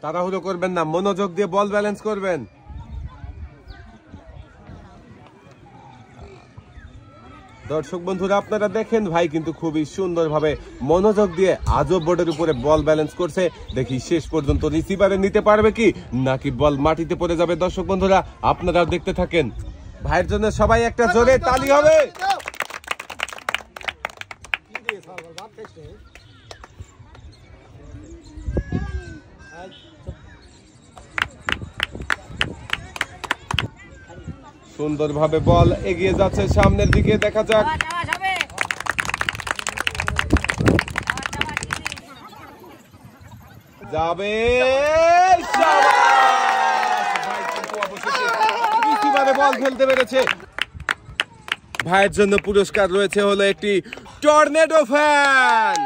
তাড়াহুড়ো করবেন না, মনোযোগ দিয়ে বল ব্যালেন্স করবেন। দর্শক বন্ধুরা আপনারা দেখেন ভাই কিন্তু খুবই সুন্দরভাবে মনোযোগ দিয়ে আজব বোর্ডের উপরে বল ব্যালেন্স করছে। দেখি শেষ পর্যন্ত রিসিভারে নিতে পারবে কি নাকি বল মাটিতে পড়ে যাবে। দর্শক বন্ধুরা আপনারাও দেখতে থাকেন। ভাইয়ের জন্য সবাই একটা জোরে তালি হবে। সুন্দরভাবে বল এগিয়ে যাচ্ছে সামনের দিকে, দেখা যাক। যাবে, বল ফেলতে পেরেছে। ভাইয়ের জন্য পুরস্কার রয়েছে হলো একটি টর্নেডো ফ্যান।